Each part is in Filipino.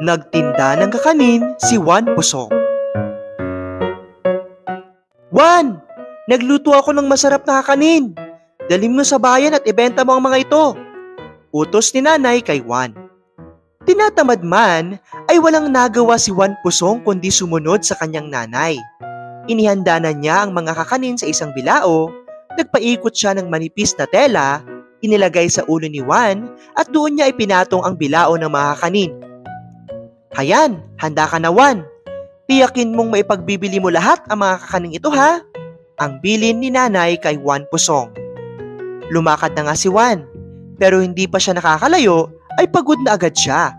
Nagtinda ng kakanin si Juan Pusong. Juan, nagluto ako ng masarap na kakanin. Dalhin mo sa bayan at ibenta mo ang mga ito. Utos ni nanay kay Juan. Tinatamad man ay walang nagawa si Juan Pusong kundi sumunod sa kanyang nanay. Inihanda na niya ang mga kakanin sa isang bilao, nagpaikot siya ng manipis na tela, inilagay sa ulo ni Juan at doon niya ipinatong ang bilao ng mga kakanin. Hayan, handa ka na Juan. Tiyakin mong maipagbibili mo lahat ang mga kakaning ito ha? Ang bilin ni nanay kay Juan Pusong. Lumakad na nga si Juan, pero hindi pa siya nakakalayo ay pagod na agad siya.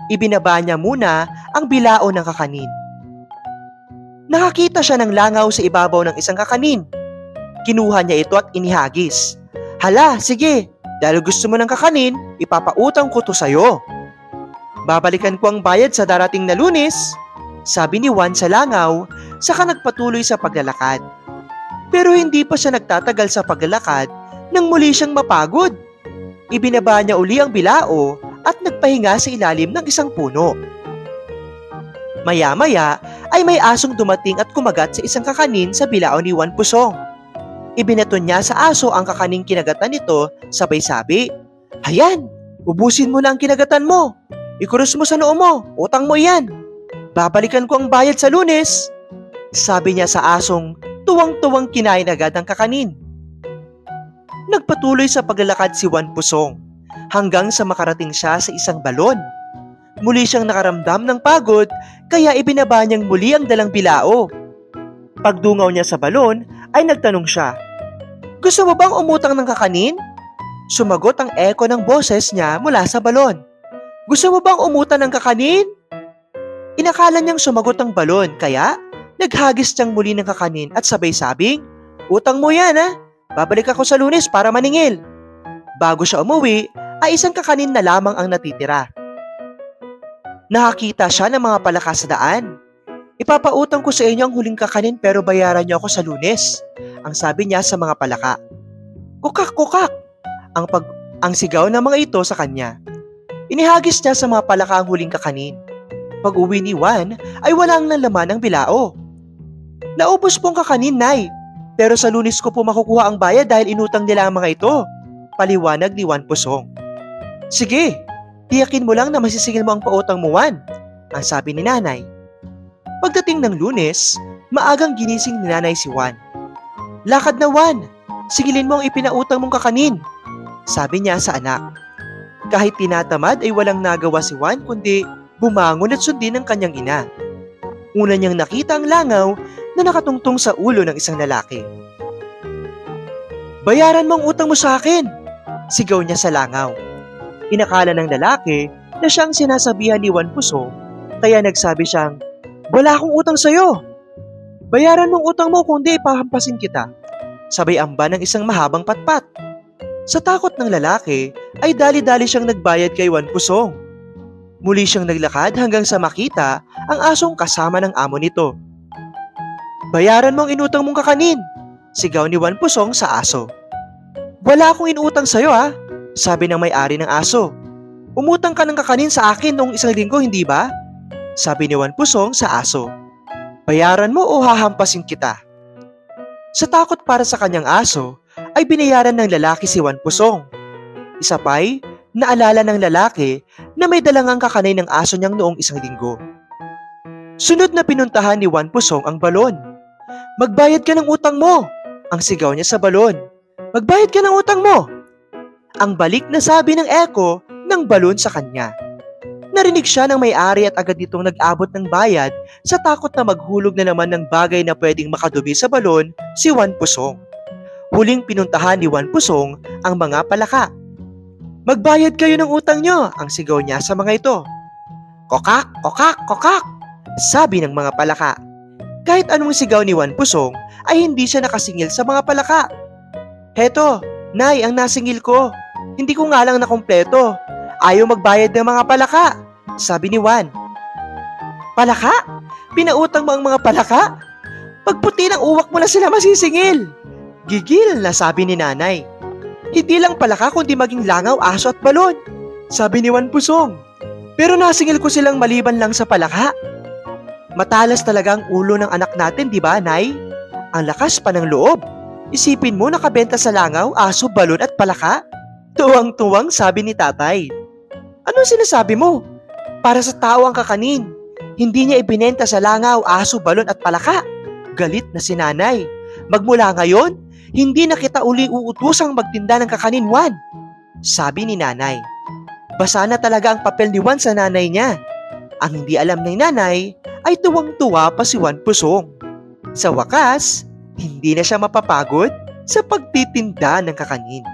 Ibinaba niya muna ang bilao ng kakanin. Nakakita siya ng langaw sa ibabaw ng isang kakanin. Kinuha niya ito at inihagis. Hala, sige, dahil gusto mo ng kakanin, ipapautang ko to sa'yo. Babalikan ko ang bayad sa darating na Lunes, sabi ni Juan sa langaw, saka nagpatuloy sa paglalakad. Pero hindi pa siya nagtatagal sa paglalakad nang muli siyang mapagod. Ibinaba niya uli ang bilao at nagpahinga sa ilalim ng isang puno. Maya-maya ay may asong dumating at kumagat sa isang kakanin sa bilao ni Juan Pusong. Ibinaton niya sa aso ang kakaning kinagatan nito, sabay sabi, "Hayan, ubusin mo na ang kinagatan mo. Ikurus mo sa noo mo, utang mo yan. Babalikan ko ang bayad sa Lunes," sabi niya sa asong tuwang-tuwang kinain agad ang kakanin. Nagpatuloy sa paglalakad si Juan Pusong hanggang sa makarating siya sa isang balon. Muli siyang nakaramdam ng pagod kaya ibinaba niyang muli ang dalang bilao. Pagdungaw niya sa balon ay nagtanong siya, "Gusto mo bang umutang ng kakanin?" Sumagot ang eko ng boses niya mula sa balon. "Gusto mo bang umutan ng kakanin?" Inakala niyang sumagot ang balon kaya naghagis siyang muli ng kakanin at sabay sabing, "Utang mo yan ha, babalik ako sa Lunes para maningil." Bago siya umuwi ay isang kakanin na lamang ang natitira. Nakakita siya ng mga palaka sa daan. "Ipapautang ko sa inyo ang huling kakanin pero bayaran niyo ako sa Lunes," ang sabi niya sa mga palaka. "Kukak, kukak!" ang sigaw ng mga ito sa kanya. Inihagis niya sa mga palaka ang huling kakanin. Pag-uwi ni Juan ay walang laman ang bilao. "Naubos pong kakanin, Nay. Pero sa Lunes ko po makukuha ang bayad dahil inutang nila ang mga ito," paliwanag ni Juan Pusong. "Sige, tiyakin mo lang na masisingil mo ang pautang mo, Juan," ang sabi ni nanay. Pagdating ng Lunes, maagang ginising ni nanay si Juan. "Lakad na Juan, singilin mo ang ipinautang mong kakanin," sabi niya sa anak. Kahit tinatamad ay walang nagawa si Juan kundi bumangon at sundin ang kanyang ina. Una niyang nakita ang langaw na nakatungtong sa ulo ng isang lalaki. "Bayaran mo ang utang mo sa akin," sigaw niya sa langaw. Inakala ng lalaki na siyang sinasabihan ni Juan Pusong kaya nagsabi siyang, "Wala akong utang sa'yo. Bayaran mo ang utang mo kundi ipahampasin kita," sabay amba ng isang mahabang patpat. Sa takot ng lalaki ay dali-dali siyang nagbayad kay Juan Pusong. Muli siyang naglakad hanggang sa makita ang asong kasama ng amo nito. "Bayaran mo ang inutang mong kakanin," sigaw ni Juan Pusong sa aso. "Wala akong inutang sa'yo ha," sabi ng may-ari ng aso. "Umutang ka ng kakanin sa akin noong isang linggo, hindi ba?" sabi ni Juan Pusong sa aso. "Bayaran mo o hahampasin kita." Sa takot para sa kanyang aso, ay binayaran ng lalaki si Juan Pusong. Isa pa'y naalala ng lalaki na may dalangang kakanay ng aso niyang noong isang linggo. Sunod na pinuntahan ni Juan Pusong ang balon. "Magbayad ka ng utang mo," ang sigaw niya sa balon. "Magbayad ka ng utang mo," ang balik na sabi ng eko ng balon sa kanya. Narinig siya ng may-ari at agad itong nag-abot ng bayad sa takot na maghulog na naman ng bagay na pwedeng makadumi sa balon si Juan Pusong. Huling pinuntahan ni Juan Pusong ang mga palaka. "Magbayad kayo ng utang nyo," ang sigaw niya sa mga ito. "Kokak, kokak, kokak," sabi ng mga palaka. Kahit anong sigaw ni Juan Pusong ay hindi siya nakasingil sa mga palaka. "Heto, Nay, ang nasingil ko. Hindi ko nga lang nakumpleto. Ayaw magbayad ng mga palaka," sabi ni Juan. "Palaka? Pinautang mo ang mga palaka? Pagputi ng uwak mo na sila masisingil," gigil na sabi ni nanay. "Hindi lang palaka kundi maging langaw, aso at balon," sabi ni Juan Pusong. Pero nasingil ko silang maliban lang sa palaka. Matalas talaga ang ulo ng anak natin, di ba, Nay? Ang lakas pa ng loob. Isipin mo nakabenta sa langaw, aso, balon at palaka. Tuwang-tuwang sabi ni tatay. Ano sinasabi mo? Para sa tao ang kakanin. Hindi niya ibinenta sa langaw, aso, balon at palaka. Galit na si nanay. Magmula ngayon, hindi na kita uli uutusang magtinda ng kakanin, Juan. Sabi ni nanay. Basa na talaga ang papel ni Juan sa nanay niya. Ang hindi alam ng nanay ay tuwang-tuwa pa si Juan Pusong. Sa wakas, hindi na siya mapapagod sa pagtitinda ng kakanin.